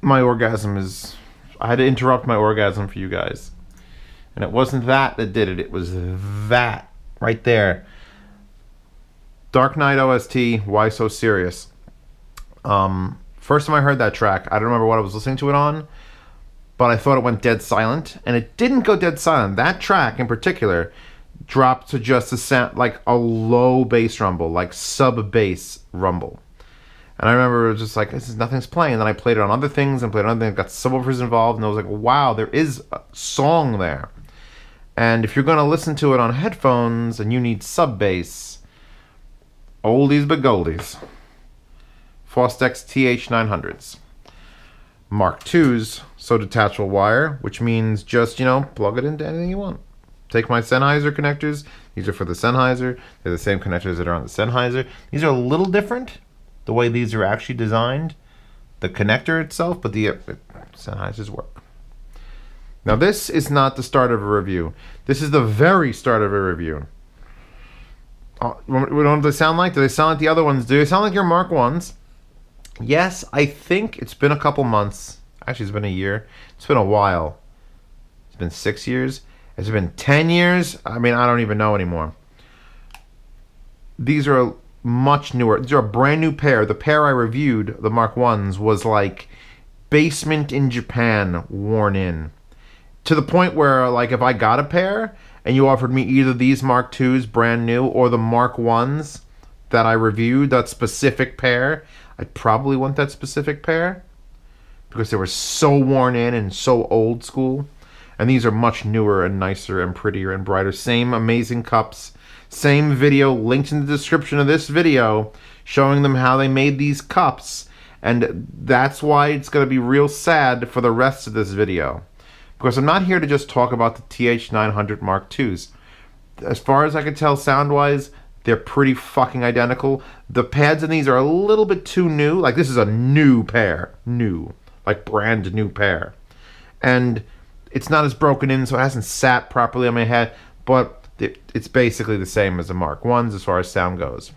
my orgasm is... I had to interrupt my orgasm for you guys. And it wasn't that did it. It was that right there. Dark Knight OST, Why So Serious? First time I heard that track, I don't remember what I was listening to it on, but I thought it went dead silent, and it didn't go dead silent. That track in particular dropped to just a sound, like a low bass rumble, like sub-bass rumble. And I remember it was just like, nothing's playing. And then I played it on other things and played on other things, got subwoofers involved, and I was like, wow, there is a song there. And if you're going to listen to it on headphones and you need sub-bass, oldies but goldies. FOSTEX TH900s. Mark 2s, so Tassel Wire, which means just, you know, plug it into anything you want. Take my Sennheiser connectors. These are for the Sennheiser. They're the same connectors that are on the Sennheiser. These are a little different, the way these are actually designed. The connector itself, but the Sennheisers work. Now this is not the start of a review. This is the very start of a review. What do they sound like? Do they sound like the other ones? Do they sound like your Mark 1s? Yes, I think it's been a couple months. Actually, it's been a year. It's been a while. It's been 6 years. Has it been 10 years? I mean, I don't even know anymore. These are much newer. These are a brand new pair. The pair I reviewed, the Mark 1s, was like basement in Japan worn in. To the point where, like, if I got a pair and you offered me either these Mark 2s brand new or the Mark 1s that I reviewed, that specific pair, I'd probably want that specific pair because they were so worn in and so old school. And these are much newer and nicer and prettier and brighter. Same amazing cups. Same video linked in the description of this video showing them how they made these cups. And that's why it's going to be real sad for the rest of this video. Because I'm not here to just talk about the TH900 Mark IIs. As far as I can tell sound-wise, they're pretty fucking identical. The pads in these are a little bit too new. Like, this is a new pair. New. Like, brand new pair. And it's not as broken in, so it hasn't sat properly on my head. But it's basically the same as the Mark 1s as far as sound goes.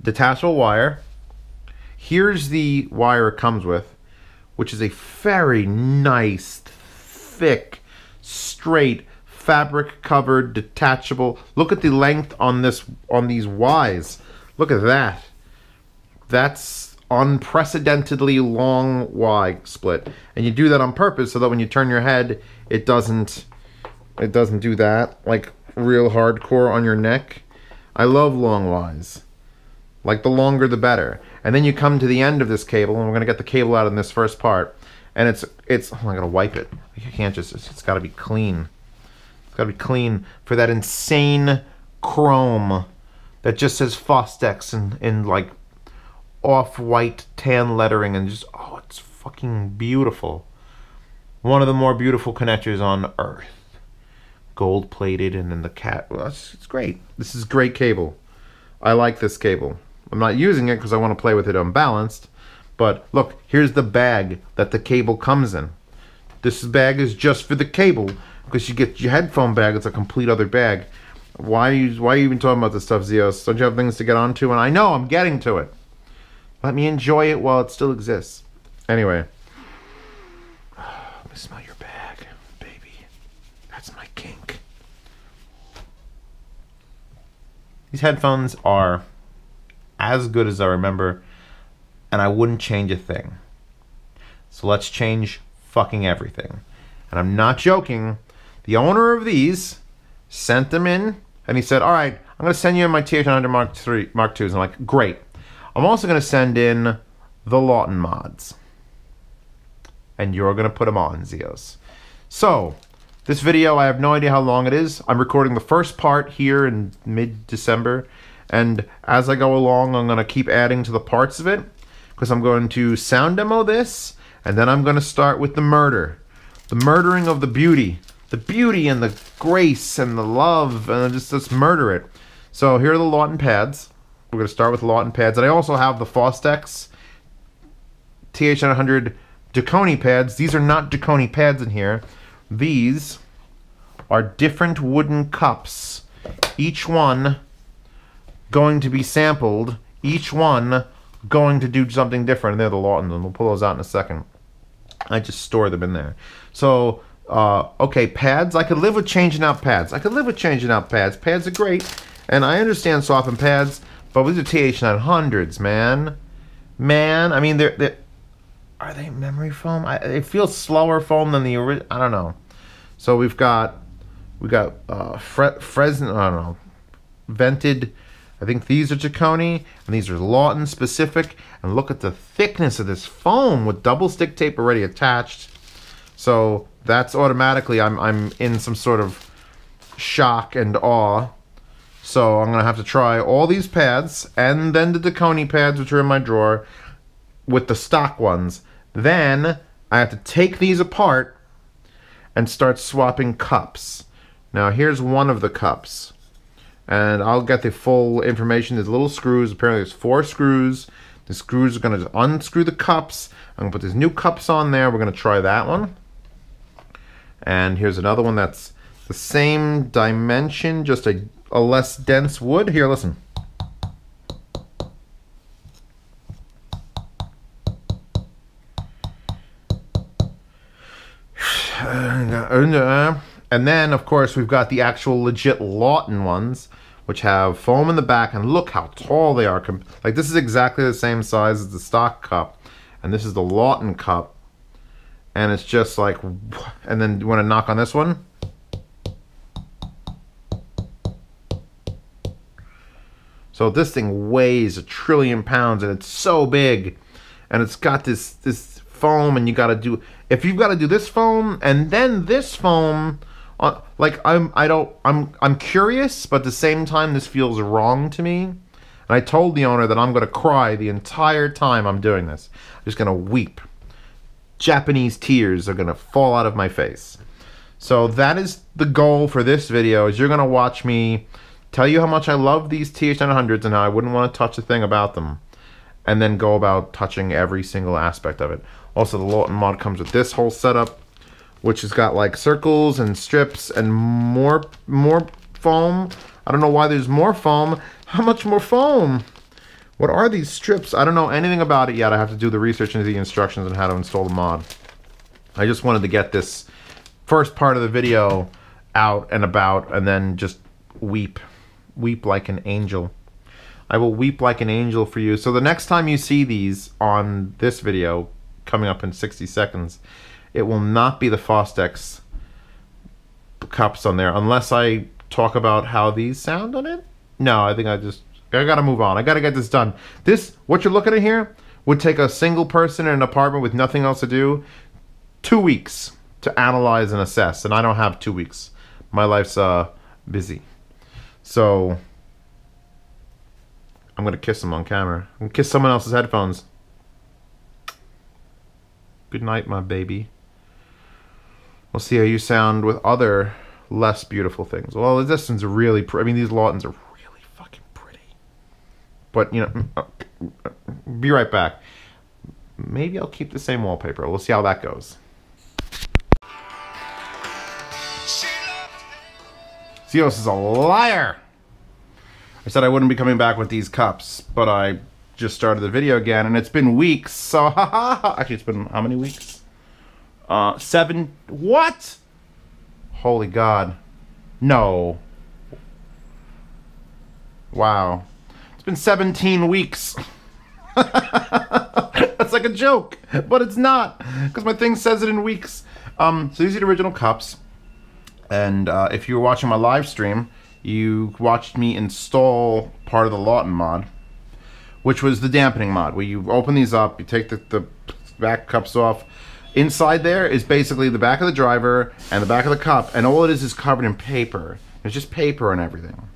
The Tassel Wire. Here's the wire it comes with, which is a very nice, thick, straight, fabric-covered, detachable. Look at the length on these Ys. Look at that. That's unprecedentedly long Y split, and you do that on purpose so that when you turn your head, it doesn't do that, like real hardcore on your neck. I love long Ys. Like, the longer the better. And then you come to the end of this cable, and we're gonna get the cable out in this first part, and it's oh, I gotta wipe it. You can't just, it's gotta be clean. It's gotta be clean for that insane chrome that just says FOSTEX in like off-white tan lettering, and just, oh, it's fucking beautiful. One of the more beautiful connectors on earth. Gold plated, and then the cat, well, it's great. This is great cable. I like this cable. I'm not using it because I want to play with it unbalanced, but look, here's the bag that the cable comes in. This bag is just for the cable, because you get your headphone bag, it's a complete other bag. Why are you even talking about this stuff, Zeos? Don't you have things to get onto? And I know, I'm getting to it. Let me enjoy it while it still exists. Anyway. Let me smell your bag, baby. That's my kink. These headphones are as good as I remember, and I wouldn't change a thing. So let's change fucking everything. And I'm not joking. The owner of these sent them in, and he said, all right, I'm going to send you in my TH900 Mark IIs. And I'm like, great. I'm also going to send in the Lawton mods. And you're going to put them on, Zeos. So, this video, I have no idea how long it is. I'm recording the first part here in mid-December. And as I go along, I'm going to keep adding to the parts of it, because I'm going to sound demo this, and then I'm going to start with the murder. The murdering of the beauty. The beauty and the grace and the love, and just let's murder it. So here are the Lawton pads. We're going to start with Lawton pads. And I also have the FOSTEX TH900 Duconi pads. These are not Duconi pads in here. These are different wooden cups. Each one going to be sampled. Each one going to do something different. And they're the Lawtons, and we'll pull those out in a second. I just store them in there. So, okay, pads. I could live with changing out pads. Pads are great, and I understand swapping pads, but these are TH900s, man. I mean, are they memory foam? It feels slower foam than the original. I don't know. So we got Fresno. I don't know. Vented. I think these are Chicone, and these are Lawton specific. And look at the thickness of this foam with double stick tape already attached. So that's automatically, I'm in some sort of shock and awe. So I'm gonna have to try all these pads and then the Chicone pads, which are in my drawer, with the stock ones. Then I have to take these apart and start swapping cups. Now here's one of the cups. And I'll get the full information. There's little screws. Apparently there's 4 screws. The screws are going to unscrew the cups. I'm going to put these new cups on there. We're going to try that one. And here's another one that's the same dimension, just a less dense wood. Here, listen. And then, of course, we've got the actual legit Lawton ones, which have foam in the back, and look how tall they are. Like, this is exactly the same size as the stock cup, and this is the Lawton cup, and it's just like, and then you want to knock on this one? So this thing weighs 1 trillion pounds, and it's so big, and it's got this foam, and you got to do, if you've got to do this foam and then this foam, like I'm curious, but at the same time this feels wrong to me. And I told the owner that I'm gonna cry the entire time I'm doing this. I'm just gonna weep. Japanese tears are gonna fall out of my face. So that is the goal for this video, is you're gonna watch me tell you how much I love these TH900s and how I wouldn't want to touch a thing about them, and then go about touching every single aspect of it. Also, the Lawton mod comes with this whole setup, which has got like circles and strips and more foam. I don't know why there's more foam. How much more foam? What are these strips? I don't know anything about it yet. I have to do the research into the instructions on how to install the mod. I just wanted to get this first part of the video out and about, and then just weep like an angel. I will weep like an angel for you. So the next time you see these on this video, coming up in 60 seconds, it will not be the FOSTEX cups on there, unless I talk about how these sound on it. No, I think I gotta move on. I gotta get this done. This, what you're looking at here, would take a single person in an apartment with nothing else to do 2 weeks to analyze and assess, and I don't have 2 weeks. My life's busy. So I'm gonna kiss him on camera. I'm gonna kiss someone else's headphones. Good night, my baby. We'll see how you sound with other less beautiful things. Well, this one's really pretty. I mean, these Lawtons are really fucking pretty. But, you know, be right back. Maybe I'll keep the same wallpaper. We'll see how that goes. Zeos is a liar! I said I wouldn't be coming back with these cups, but I just started the video again, and it's been weeks, so actually it's been how many weeks? 7, what? Holy God. No. Wow. It's been 17 weeks. That's like a joke, but it's not, because my thing says it in weeks. So these are the original cups, and if you were watching my live stream, you watched me install part of the Lawton mod, which was the dampening mod, where you open these up, you take the back cups off. Inside there is basically the back of the driver and the back of the cup, and all it is covered in paper. There's just paper and everything.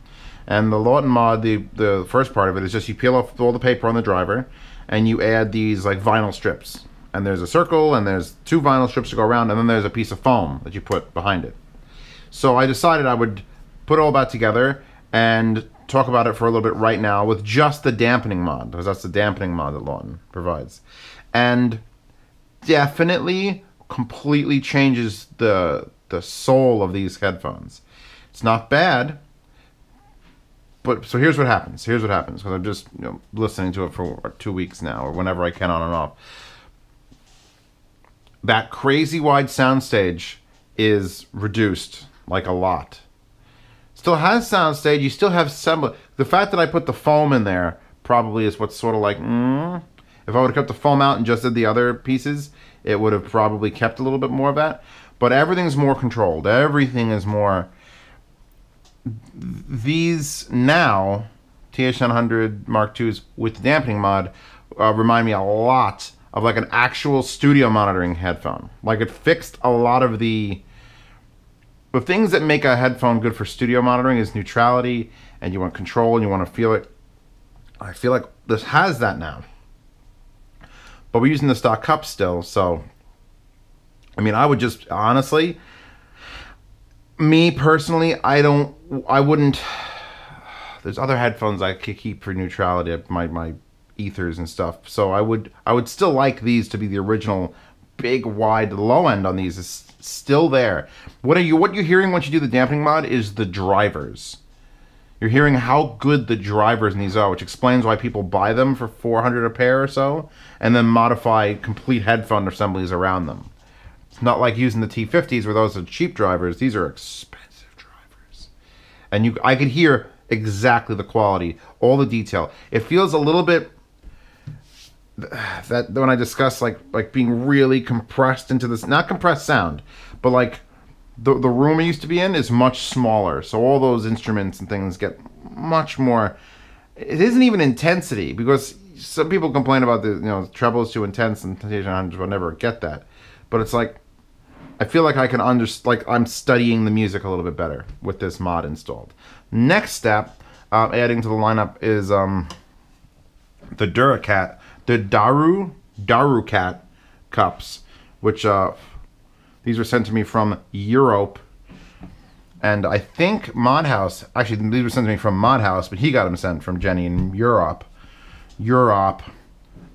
And the Lawton mod, the first part of it is just you peel off all the paper on the driver, and you add these like vinyl strips. And there's a circle, and there's 2 vinyl strips to go around, and then there's a piece of foam that you put behind it. So I decided I would put all that together and talk about it for a little bit right now with just the dampening mod, because that's the dampening mod that Lawton provides. And definitely completely changes the soul of these headphones. It's not bad, But so here's what happens. Here's what happens, because I'm just listening to it for 2 weeks now, or whenever I can, on and off. That crazy wide soundstage is reduced like a lot. Still has soundstage. You still have semblance. The fact that I put the foam in there probably is what's sort of like. If I would have kept the foam out and just did the other pieces, it would have probably kept a little bit more of that. But everything's more controlled. Everything is more. These now TH900 Mark IIs with the dampening mod remind me a lot of like an actual studio monitoring headphone. Like it fixed a lot of the things that make a headphone good for studio monitoring is neutrality, and you want control and you want to feel it. I feel like this has that now. But we're using the stock cup still, so I mean, I would just honestly, me personally, I wouldn't. There's other headphones I could keep for neutrality, my ethers and stuff. So I would still like these to be the original big wide. The low end on these is still there. What you're hearing once you do the dampening mod is the drivers. You're hearing how good the drivers in these are, which explains why people buy them for $400 a pair or so, and then modify complete headphone assemblies around them. It's not like using the T50s where those are cheap drivers. These are expensive drivers. And I could hear exactly the quality, all the detail. It feels a little bit that when I discuss like being really compressed into this, not compressed sound, but like the room I used to be in is much smaller, so all those instruments and things get much more. It isn't even intensity, because some people complain about the treble is too intense and TH900 will never get that, but it's like I feel like I can like I'm studying the music a little bit better with this mod installed. Next step, adding to the lineup is the Duracat, the Darucat cups, which these were sent to me from Europe, and I think Modhouse, actually these were sent to me from Modhouse, but he got them sent from Jenny in Europe,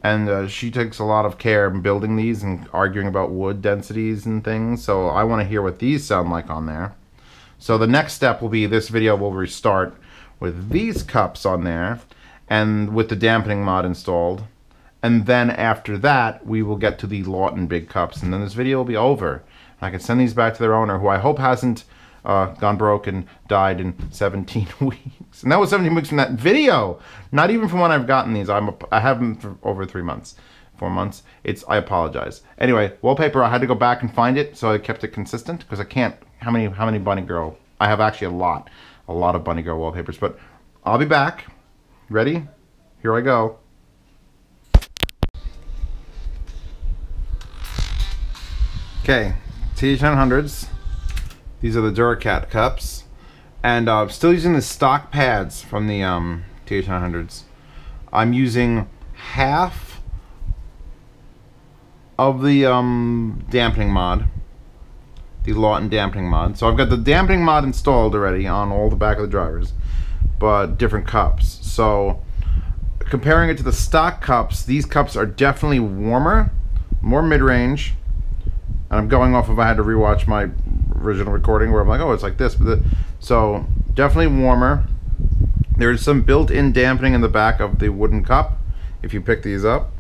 and she takes a lot of care in building these and arguing about wood densities and things, so I want to hear what these sound like on there. So the next step will be, this video will restart with these cups on there, and with the dampening mod installed, and then after that we will get to the Lawton big cups, and then this video will be over. I can send these back to their owner, who I hope hasn't gone broke and died in 17 weeks. And that was 17 weeks from that video, not even from when I've gotten these. I have them for over 3 months, 4 months. I apologize. Anyway, wallpaper, I had to go back and find it, so I kept it consistent, because I can't. How many Bunny Girl? I have actually a lot of Bunny Girl wallpapers, but I'll be back. Ready? Here I go. Okay, TH900s. These are the Duracat cups, and still using the stock pads from the TH900s. I'm using half of the dampening mod, the Lawton dampening mod. So I've got the dampening mod installed already on all the back of the drivers, but different cups. So comparing it to the stock cups, these cups are definitely warmer, more mid-range. And I'm going off of, I had to rewatch my original recording where I'm like, oh, it's like this. So definitely warmer. There's some built-in dampening in the back of the wooden cup if you pick these up.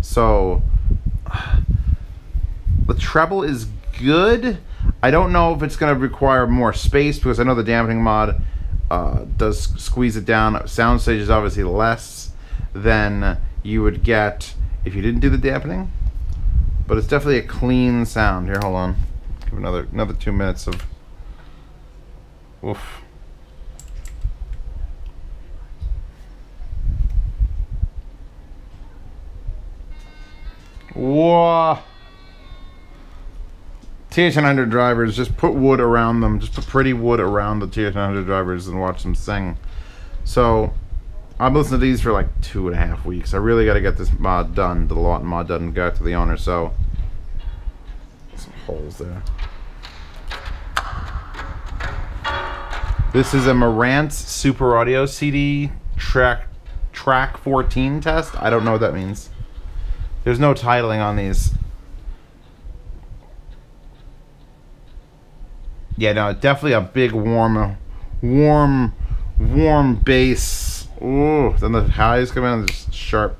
So the treble is good. I don't know if it's going to require more space, because I know the dampening mod does squeeze it down. Soundstage is obviously less than you would get if you didn't do the dampening. But it's definitely a clean sound. Here, hold on. Give another 2 minutes of oof. Whoa. TH900 drivers, just put wood around them. Just put pretty wood around the TH900 drivers and watch them sing. So I've listened to these for like 2.5 weeks. I really got to get this mod done, the Lawton mod done, and go out to the owner. So some holes there. This is a Marantz Super Audio CD track 14 test. I don't know what that means. There's no titling on these. Yeah, no, definitely a big warm warm bass. Ooh, then the highs come in and just sharp.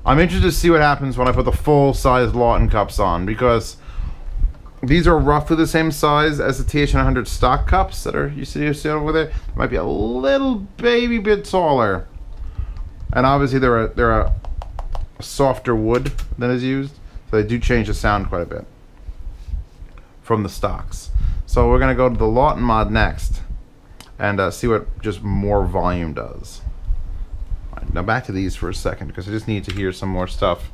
I'm interested to see what happens when I put the full-size Lawton cups on, because these are roughly the same size as the TH900 stock cups that are you see over there. Might be a little baby bit taller, and obviously they're a softer wood than is used, so they do change the sound quite a bit from the stocks. So we're gonna go to the Lawton mod next and see what just more volume does. All right, now back to these for a second, because I just need to hear some more stuff.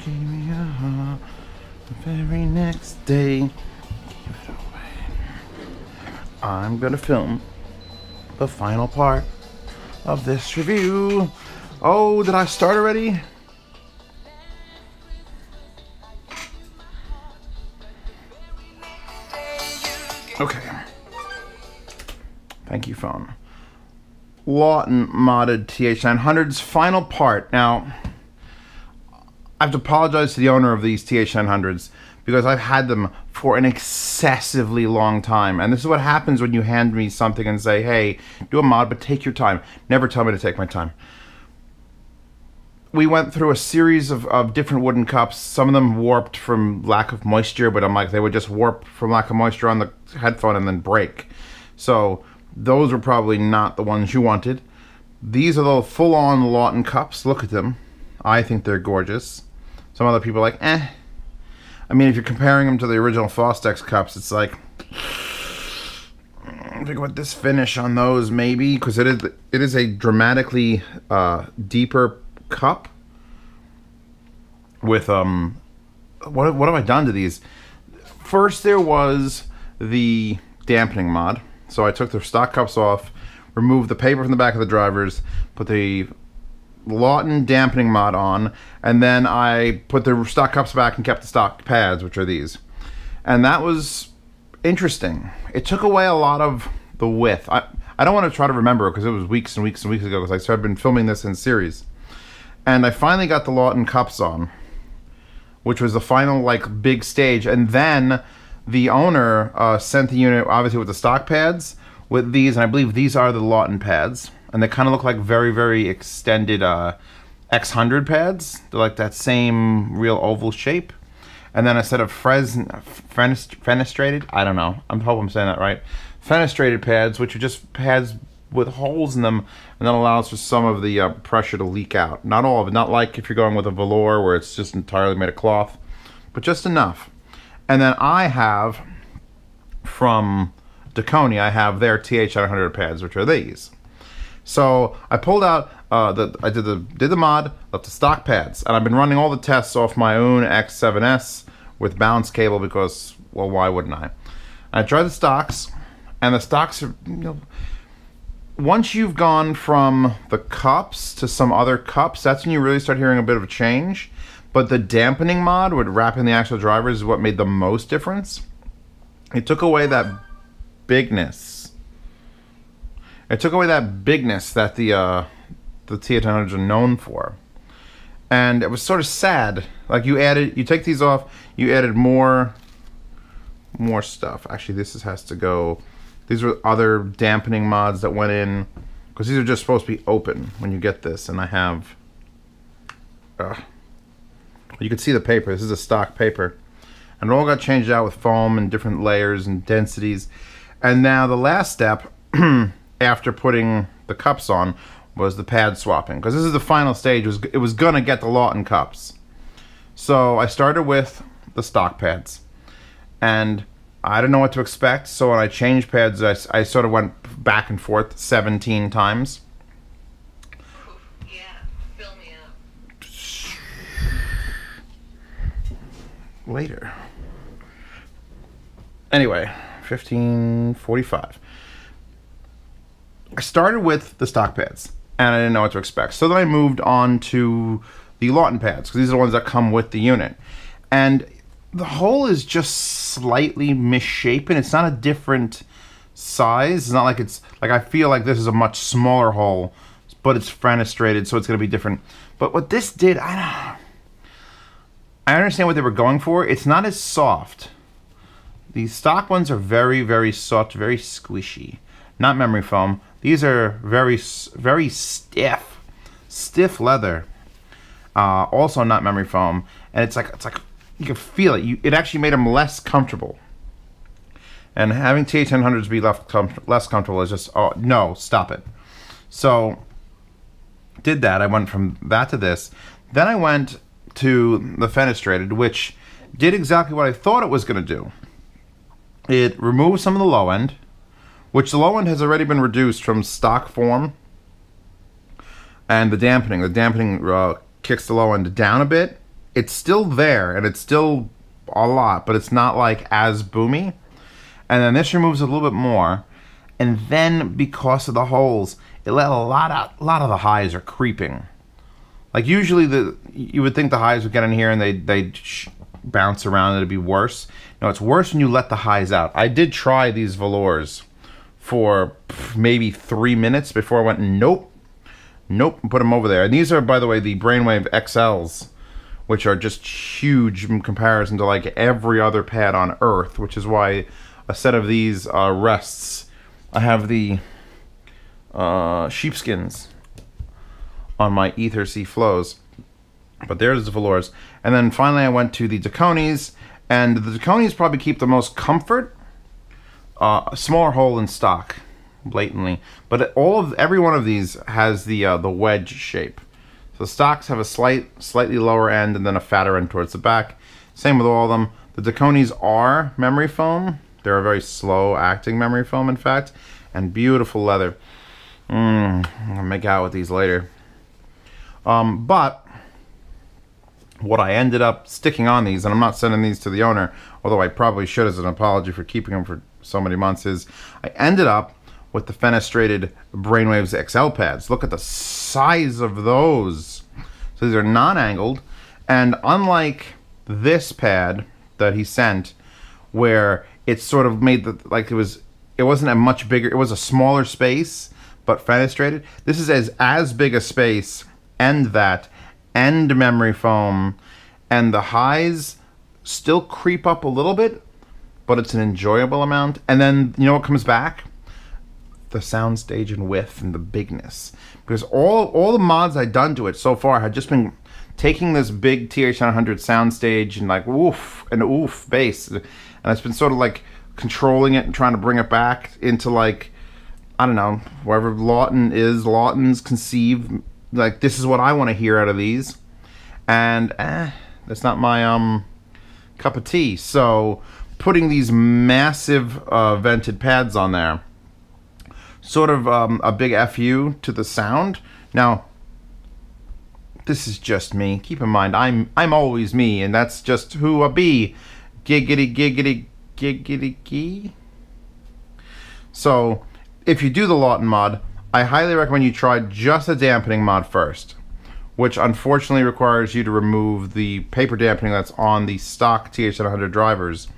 Give me a hug the very next day. Give it away. I'm gonna film the final part of this review. Oh, did I start already? Okay. Thank you, phone. Lawton modded TH900's final part. Now, I have to apologize to the owner of these TH900s because I've had them for an excessively long time. And this is what happens when you hand me something and say, hey, do a mod, but take your time. Never tell me to take my time. We went through a series of different wooden cups. Some of them warped from lack of moisture, but I'm like, they would just warp from lack of moisture on the headphone and then break. So those were probably not the ones you wanted. These are the full-on Lawton cups. Look at them. I think they're gorgeous. Some other people are like, eh. I mean, if you're comparing them to the original FOSTEX cups, it's like, think about this finish on those, maybe, because it is a dramatically deeper cup with what have I done to these? First, there was the dampening mod. So I took the stock cups off, removed the paper from the back of the drivers, put the Lawton dampening mod on, and then I put the stock cups back and kept the stock pads, which are these. And that was interesting. It took away a lot of the width. I don't want to try to remember because it was weeks and weeks and weeks ago, because I've been filming this in series. And I finally got the Lawton cups on, which was the final like big stage. And then the owner sent the unit obviously with the stock pads with these, and I believe these are the Lawton pads. And they kind of look like very, very extended X100 pads. They're like that same real oval shape. And then a set of fenestrated, I don't know, I hope I'm saying that right, fenestrated pads, which are just pads with holes in them, and that allows for some of the pressure to leak out. Not all of it, not like if you're going with a velour where it's just entirely made of cloth, but just enough. And then I have, from Deconi, I have their TH900 pads, which are these. So I pulled out I did the mod, left the stock pads, and I've been running all the tests off my own X7S with balance cable because, well, why wouldn't I? I tried the stocks, and the stocks are, you know, once you've gone from the cups to some other cups, that's when you really start hearing a bit of a change. But the dampening mod with wrapping the actual drivers is what made the most difference. It took away that bigness. It took away that bigness that the TH900s are known for. And it was sort of sad. Like you take these off, you added more stuff. Actually, this has to go. These were other dampening mods that went in, because these are just supposed to be open when you get this. And I have, you can see the paper. This is a stock paper. And it all got changed out with foam and different layers and densities. And now the last step, after putting the cups on, was the pad swapping, because this is the final stage. It was gonna get the Lawton cups. So I started with the stock pads, and I didn't know what to expect. So when I changed pads, I sort of went back and forth 17 times. Yeah, fill me up. Later. Anyway, 15:45. I started with the stock pads, and I didn't know what to expect. So then I moved on to the Lawton pads, because these are the ones that come with the unit. And the hole is just slightly misshapen. It's not a different size. It's not like it's, like I feel like this is a much smaller hole. but it's fenestrated, so it's going to be different. But what this did, I understand what they were going for. It's not as soft. These stock ones are very, very soft, very squishy. Not memory foam. These are very, very stiff. Stiff leather. Also not memory foam. And it's like you can feel it. It actually made them less comfortable. And having TH900s be less comfortable is just, oh, no, stop it. So, did that. I went from that to this. Then I went to the fenestrated, which did exactly what I thought it was going to do. It removed some of the low end, which the low end has already been reduced from stock form. And the dampening kicks the low end down a bit. It's still there, and it's still a lot, but it's not like as boomy. And then this removes a little bit more. And then because of the holes, it let a lot of the highs are creeping. Like usually you would think the highs would get in here and they'd bounce around and it'd be worse. No, it's worse when you let the highs out. I did try these velours for maybe 3 minutes before I went, nope, put them over there. And these are, by the way, the Brainwave XLs, which are just huge in comparison to like every other pad on Earth, which is why a set of these rests. I have the sheepskins on my Ether C flows, but there's the velours. And then finally I went to the Daconis, and the Daconis probably keep the most comfort. A smaller hole in stock, blatantly, but every one of these has the wedge shape. So the stocks have a slightly lower end and then a fatter end towards the back. Same with all of them. The Daconis are memory foam. They're a very slow acting memory foam, in fact, and beautiful leather. I'll make out with these later. But what I ended up sticking on these, and I'm not sending these to the owner, although I probably should as an apology for keeping them for so many months, is I ended up with the fenestrated Brainwaves XL pads. Look at the size of those. So these are non-angled, and unlike this pad that he sent, where it's sort of made it wasn't a much bigger, it was a smaller space, but fenestrated. This is as big a space, and memory foam, and the highs still creep up a little bit, but it's an enjoyable amount. And then, you know what comes back? The soundstage and width and the bigness. Because all the mods I'd done to it so far had just been taking this big TH900 soundstage and like oof and oof bass, and it's been sort of like controlling it and trying to bring it back into like, I don't know, wherever Lawtons conceive, like this is what I want to hear out of these, and that's not my cup of tea. So putting these massive vented pads on there, sort of a big FU to the sound. Now, this is just me. Keep in mind, I'm always me, and that's just who I be. Giggity, giggity, giggity, gee. So, if you do the Lawton mod, I highly recommend you try just the dampening mod first, which unfortunately requires you to remove the paper dampening that's on the stock TH900 drivers,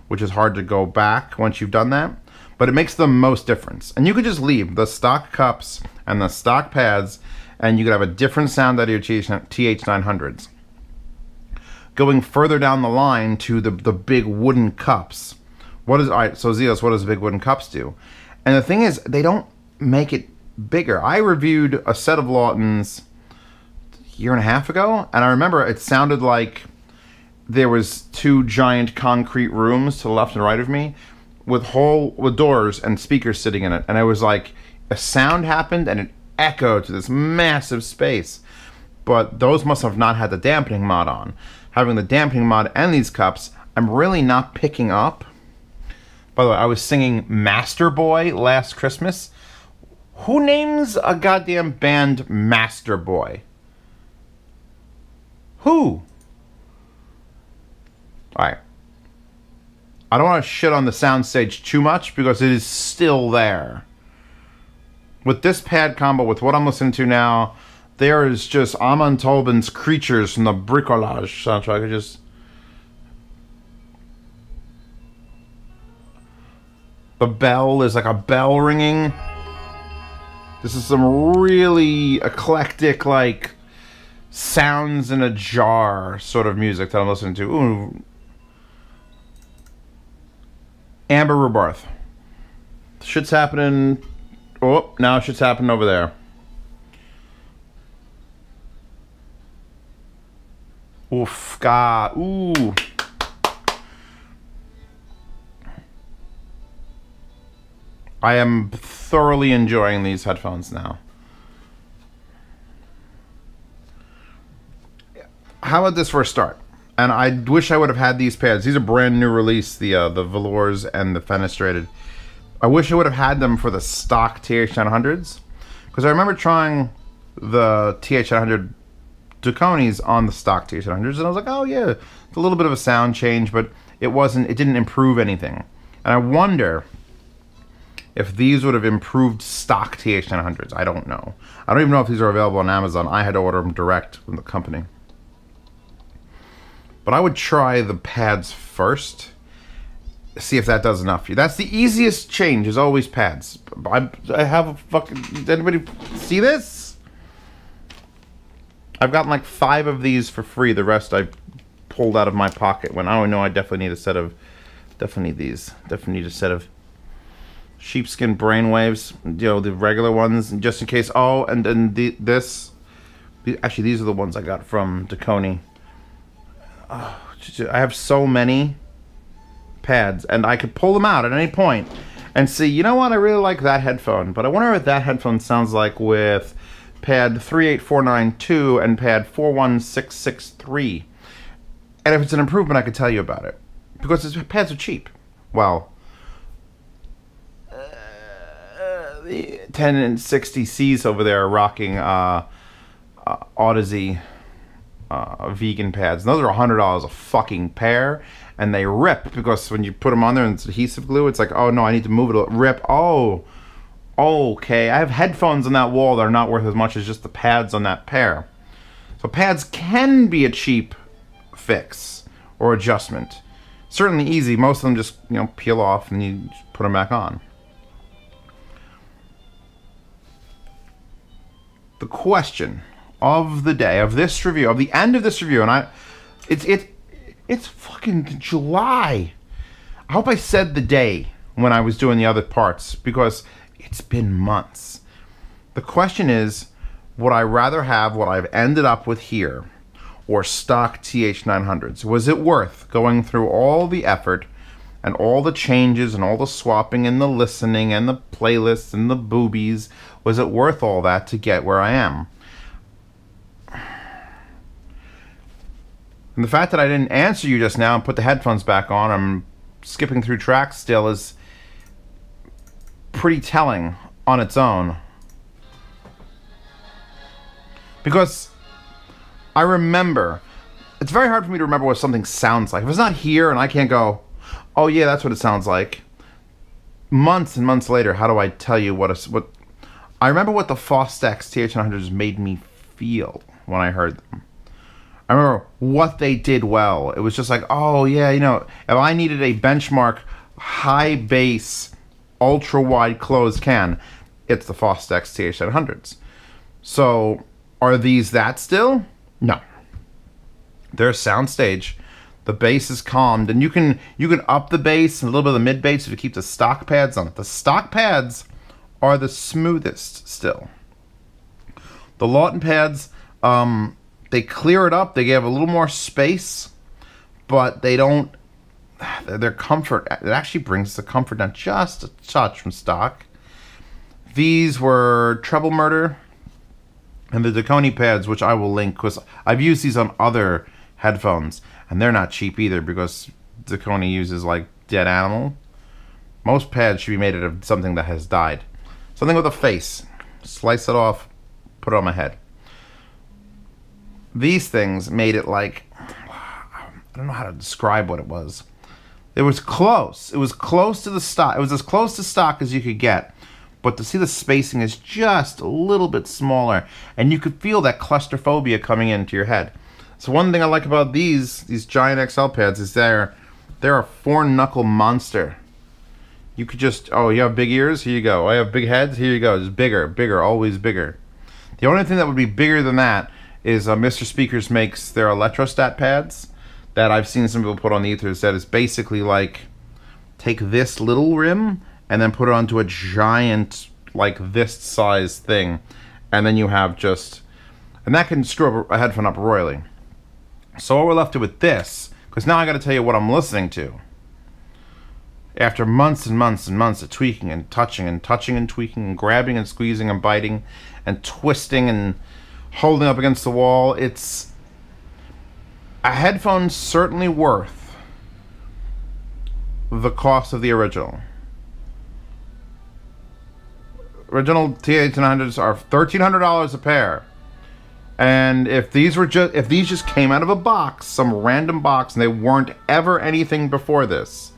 which is hard to go back once you've done that, but it makes the most difference. And you could just leave the stock cups and the stock pads, and you could have a different sound out of your TH900s. Going further down the line to the big wooden cups. Alright, so Zeos, what does the big wooden cups do? And the thing is, they don't make it bigger. I reviewed a set of Lawtons a year and a half ago, and I remember it sounded like there was two giant concrete rooms to the left and right of me with doors and speakers sitting in it, and it was like a sound happened and it echoed to this massive space. But those must have not had the dampening mod on. Having the dampening mod and these cups, I'm really not picking up. By the way, I was singing Master Boy last Christmas. Who names a goddamn band Master Boy? Who? Alright. I don't want to shit on the soundstage too much because it is still there. With this pad combo, with what I'm listening to now, there is just Amon Tobin's Creatures from the Bricolage soundtrack. The bell is like a bell ringing. This is some really eclectic, like, sounds in a jar sort of music that I'm listening to. Ooh. Amber Rubarth. Shit's happening. Oh, now shit's happening over there. Oof, God. Ooh. I am thoroughly enjoying these headphones now. How about this for a start? And I wish I would have had these pads. These are brand new release, the velours and the fenestrated. I wish I would have had them for the stock TH900s, because I remember trying the TH900 Duconis on the stock TH900s, and I was like, oh yeah, it's a little bit of a sound change, but it didn't improve anything. And I wonder if these would have improved stock TH900s. I don't know. I don't even know if these are available on Amazon. I had to order them direct from the company. But I would try the pads first, see if that does enough for you. That's the easiest change, is always pads. I have a fucking... Did anybody see this? I've gotten like 5 of these for free. The rest I pulled out of my pocket when, oh no, I definitely need a set of... Definitely need these. Definitely need a set of sheepskin brainwaves. You know, the regular ones, just in case. Oh, and then this... Actually, these are the ones I got from Duconi. Oh, I have so many pads, and I could pull them out at any point and see, you know what, I really like that headphone, but I wonder what that headphone sounds like with pad 38492 and pad 41663. And if it's an improvement, I could tell you about it, because his pads are cheap. Well, the 10 and 60Cs over there are rocking Odyssey vegan pads. And those are $100 a fucking pair, and they rip, because when you put them on there and it's adhesive glue, it's like, oh no, I need to move it. Rip. Oh, okay. I have headphones on that wall that are not worth as much as just the pads on that pair. So pads can be a cheap fix or adjustment. Certainly easy. Most of them just, you know, peel off and you just put them back on. The question of the day, of this review, of the end of this review, and it's fucking July. I hope I said the day when I was doing the other parts, because it's been months. The question is, would I rather have what I've ended up with here, or stock TH900s? Was it worth going through all the effort and all the changes and all the swapping and the listening and the playlists and the boobies? Was it worth all that to get where I am? And the fact that I didn't answer you just now and put the headphones back on, I'm skipping through tracks still, is pretty telling on its own. Because I remember, it's very hard for me to remember what something sounds like. If it's not here and I can't go, oh yeah, that's what it sounds like. Months and months later, how do I tell you what I remember what the FOSTEX TH900s made me feel when I heard them. I remember what they did well. It was just like, oh yeah, you know, if I needed a benchmark high bass, ultra wide closed can, it's the FOSTEX TH900s. So, are these that still? No. They're a soundstage. The bass is calmed, and you can up the bass and a little bit of the mid bass if you keep the stock pads on it. The stock pads are the smoothest still. The Lawton pads, they clear it up. They give a little more space, but they don't. Their comfort, it actually brings the comfort down just a touch from stock. These were Treble Murder, and the Duconi pads, which I will link, because I've used these on other headphones, and they're not cheap either, because Duconi uses like dead animal. Most pads should be made out of something that has died. Something with a face. Slice it off, put it on my head. These things made it like, I don't know how to describe what it was. It was close. It was close to the stock. It was as close to stock as you could get. But to see the spacing is just a little bit smaller, and you could feel that claustrophobia coming into your head. So one thing I like about these giant XL pads is they're a 4-knuckle monster. You could just, oh, you have big ears? Here you go. I have big heads? Here you go. Just bigger, bigger, always bigger. The only thing that would be bigger than that is Mr. Speakers makes their electrostat pads that I've seen some people put on the ethers that is basically like, take this little rim and then put it onto a giant, like this size thing. And then you have just, and that can screw a headphone up royally. So what we're left with this, because now I got to tell you what I'm listening to. After months and months and months of tweaking and touching and touching and tweaking and grabbing and squeezing and biting and twisting and holding up against the wall, it's a headphone certainly worth the cost of the original. Original TH900s are $1,300 a pair. And if these just came out of a box, some random box, and they weren't ever anything before this,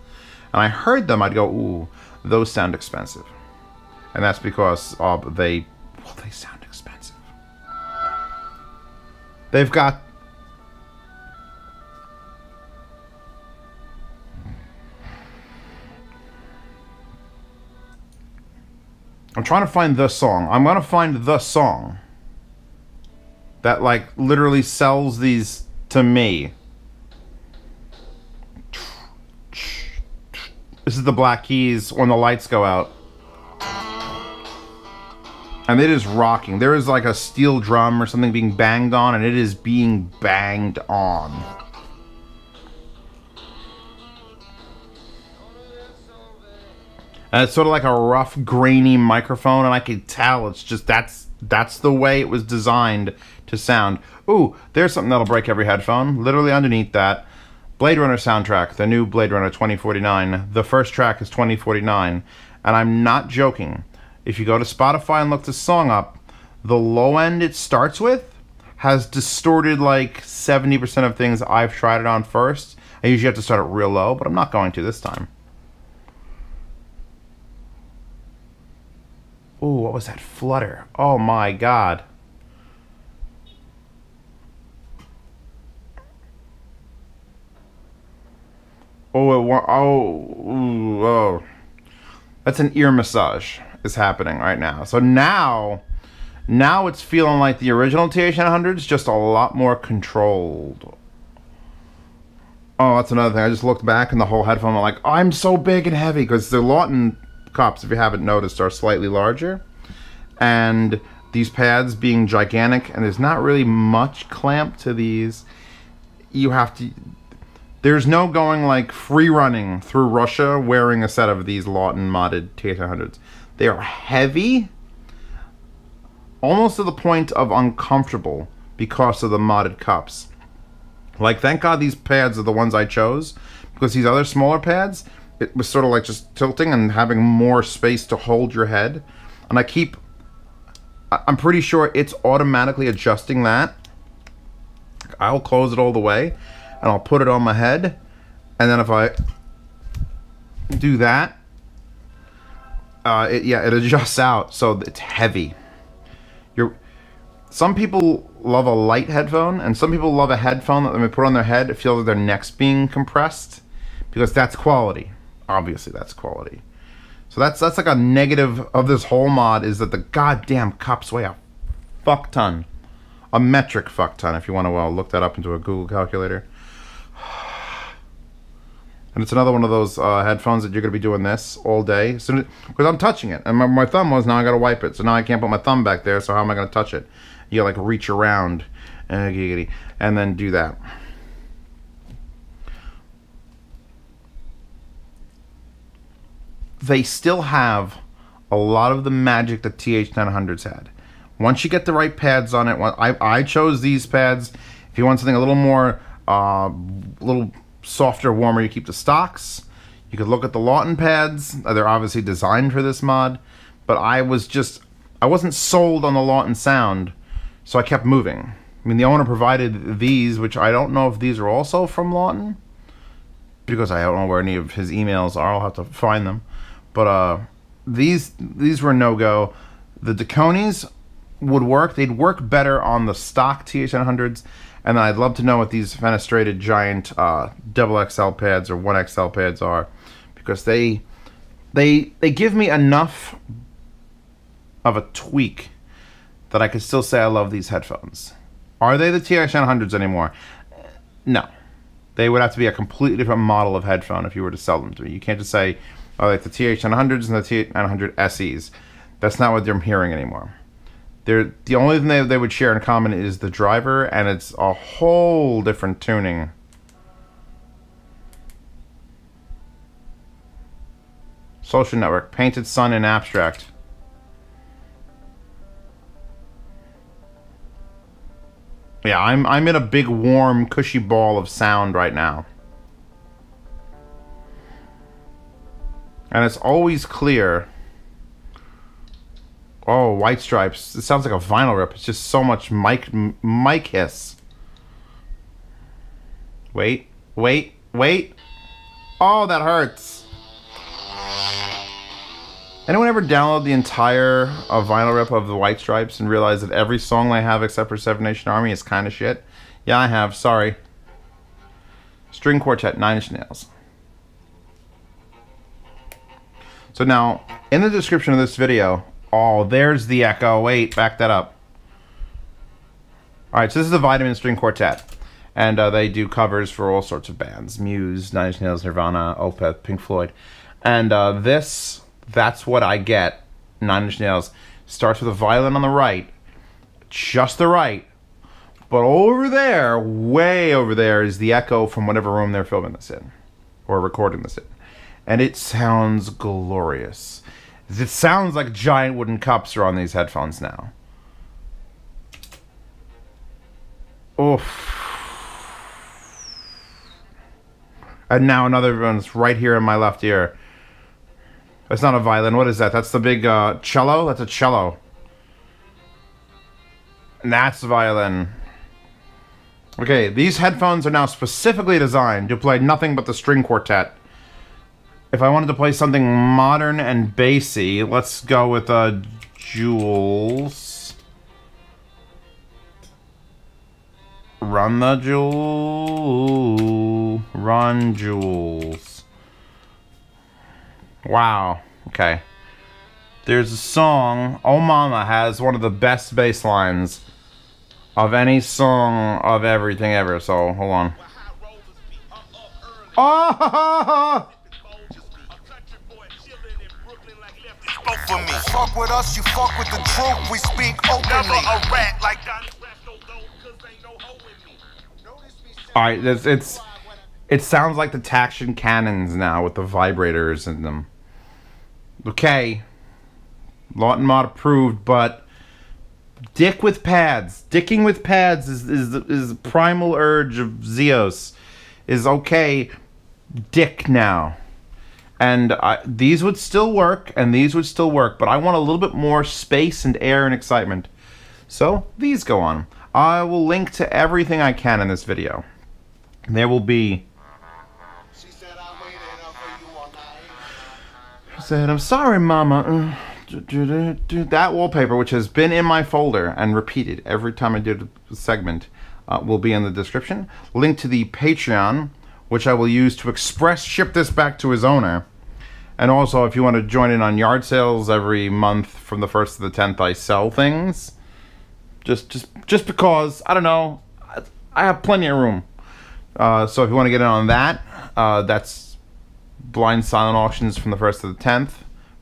and I heard them, I'd go, ooh, those sound expensive. And that's because they sound expensive. They've got I'm trying to find the song. I'm gonna find the song that like literally sells these to me. This is the Black Keys when the lights go out. And it is rocking. There is like a steel drum or something being banged on, and it is being banged on. And it's sort of like a rough, grainy microphone, and I could tell it's just that's the way it was designed to sound. Ooh, there's something that'll break every headphone. Literally underneath that, Blade Runner soundtrack, the new Blade Runner 2049. The first track is 2049, and I'm not joking. If you go to Spotify and look this song up, the low end it starts with has distorted like 70% of things I've tried it on first. I usually have to start it real low, but I'm not going to this time. Ooh, what was that flutter? Oh my god. Oh. That's an ear massage is happening right now. So now it's feeling like the original TH900's just a lot more controlled. Oh, that's another thing. I just looked back and the whole headphone, I'm like, I'm so big and heavy, because the Lawton cups, if you haven't noticed, are slightly larger. And these pads being gigantic, and there's not really much clamp to these, you have to... There's no going like free running through Russia wearing a set of these Lawton modded TH900s. They are heavy, almost to the point of uncomfortable because of the modded cups. Like, thank God these pads are the ones I chose, because these other smaller pads, it was sort of like just tilting and having more space to hold your head. And I'm pretty sure it's automatically adjusting that. I'll close it all the way, and I'll put it on my head, and then if I do that, it adjusts out, so it's heavy. Some people love a light headphone, and some people love a headphone that when they put on their head, it feels like their neck's being compressed, because that's quality. Obviously, that's quality. So that's like a negative of this whole mod, is that the goddamn cups weigh a fuck ton. A metric fuck ton, if you want to look that up into a Google calculator. And it's another one of those headphones that you're going to be doing this all day. Because I'm touching it. And my thumb was, now I got to wipe it. So now I can't put my thumb back there, so how am I going to touch it? You got to like reach around and then do that. They still have a lot of the magic that TH900s had. Once you get the right pads on it, I chose these pads. If you want something a little more, little softer, warmer, you keep the stocks. You could look at the Lawton pads. They're obviously designed for this mod. But I wasn't sold on the Lawton sound, so I kept moving. I mean, the owner provided these, which I don't know if these are also from Lawton, because I don't know where any of his emails are. I'll have to find them. But these were no-go. The Daconis would work. They'd work better on the stock TH900s. And then I'd love to know what these fenestrated giant XXL pads or 1XL pads are, because they they give me enough of a tweak that I could still say I love these headphones. Are they the TH900s anymore? No. They would have to be a completely different model of headphone if you were to sell them to me. You can't just say, oh, like the TH900s and the TH900 SEs. That's not what I'm hearing anymore. The only thing they would share in common is the driver, and it's a whole different tuning. Social Network, Painted Sun in Abstract. Yeah, I'm in a big, warm, cushy ball of sound right now. And it's always clear. Oh, White Stripes. It sounds like a vinyl rip. It's just so much mic hiss. Wait. Oh, that hurts. Anyone ever download the entire vinyl rip of the White Stripes and realize that every song they have except for Seven Nation Army is kind of shit? Yeah, I have. Sorry. String Quartet, 9 Inch Nails. So now, in the description of this video, oh, there's the echo. Wait, back that up. Alright, so this is the Vitamin String Quartet. And they do covers for all sorts of bands. Muse, 9 Inch Nails, Nirvana, Opeth, Pink Floyd. And that's what I get. 9 Inch Nails. Starts with a violin on the right. Just the right. But over there, way over there, is the echo from whatever room they're filming this in. Or recording this in. And it sounds glorious. It sounds like giant wooden cups are on these headphones now. Oof. And now another one's right here in my left ear. That's not a violin. What is that? That's the big cello? That's a cello. And that's the violin. Okay, these headphones are now specifically designed to play nothing but the string quartet. If I wanted to play something modern and bassy, let's go with Jules. Run the Jewel. Run, Jules. Wow. Okay. There's a song. Oh Mama has one of the best bass lines of any song of everything ever. So, hold on. Oh! Fuck with us, you fuck with the truth. We speak openly. Never a rat like that. Alright, it sounds like the Taction cannons now with the vibrators in them. Okay. Lawton mod approved, but dick with pads. Dicking with pads is the primal urge of Zeos. Is okay. Dick now. And these would still work, and these would still work, but I want a little bit more space and air and excitement. So, these go on. I will link to everything I can in this video. There will be... She said, I'm sorry, Mama. That wallpaper, which has been in my folder and repeated every time I did a segment, will be in the description. Link to the Patreon, which I will use to express ship this back to his owner. And also, if you want to join in on yard sales every month from the 1st to the 10th, I sell things. Just because, I don't know, I have plenty of room. So if you want to get in on that, that's blind silent auctions from the 1st to the 10th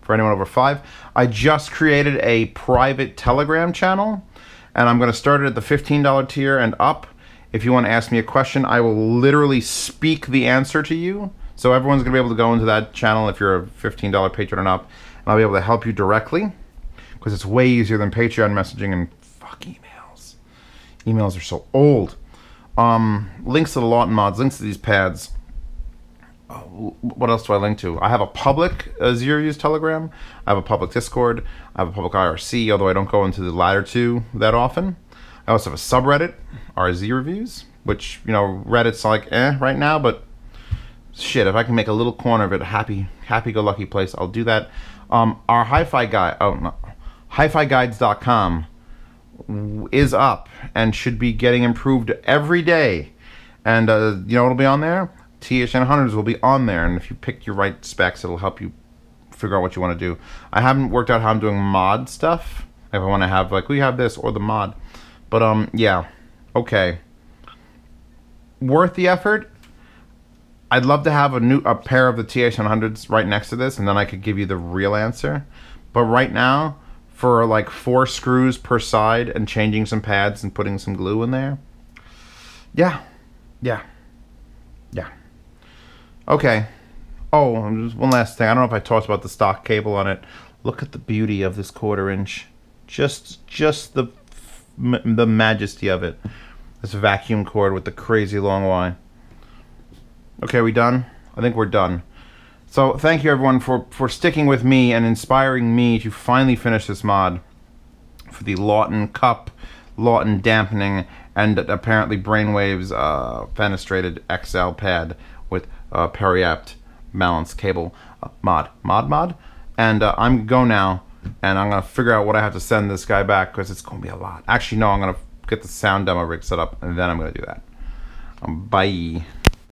for anyone over 5. I just created a private Telegram channel, and I'm going to start it at the $15 tier and up. If you want to ask me a question, I will literally speak the answer to you. So everyone's going to be able to go into that channel if you're a $15 patron and up, and I'll be able to help you directly, because it's way easier than Patreon messaging and fuck emails. Emails are so old. Links to the Lawton mods, links to these pads. What else do I link to? I have a public Zero Use Telegram. I have a public Discord. I have a public IRC, although I don't go into the latter two that often. I also have a subreddit, RZ Reviews, which, you know, Reddit's like, right now, but shit, if I can make a little corner of it a happy-go-lucky place, I'll do that. Our hi-fi guide, hi-fi-guides.com is up and should be getting improved every day. And, you know what'll be on there? TH900s will be on there, and if you pick your right specs, it'll help you figure out what you want to do. I haven't worked out how I'm doing mod stuff. If I want to have, like, we have this or the mod. But, yeah. Okay. Worth the effort? I'd love to have a pair of the TH900s right next to this, and then I could give you the real answer. But right now, for like 4 screws per side and changing some pads and putting some glue in there, yeah. Okay. Oh, just one last thing. I don't know if I talked about the stock cable on it. Look at the beauty of this 1/4 inch. Just the majesty of it. This vacuum cord with the crazy long line. Okay, we done? I think we're done. So thank you everyone for sticking with me and inspiring me to finally finish this mod for the Lawton cup, Lawton dampening, and apparently Brainwave's fenestrated XL pad with Periapt balance cable mod. And I'm gonna go now, and I'm gonna figure out what I have to send this guy back, because it's gonna be a lot. Actually, no, I'm gonna get the sound demo rig set up, and then I'm gonna do that. Bye.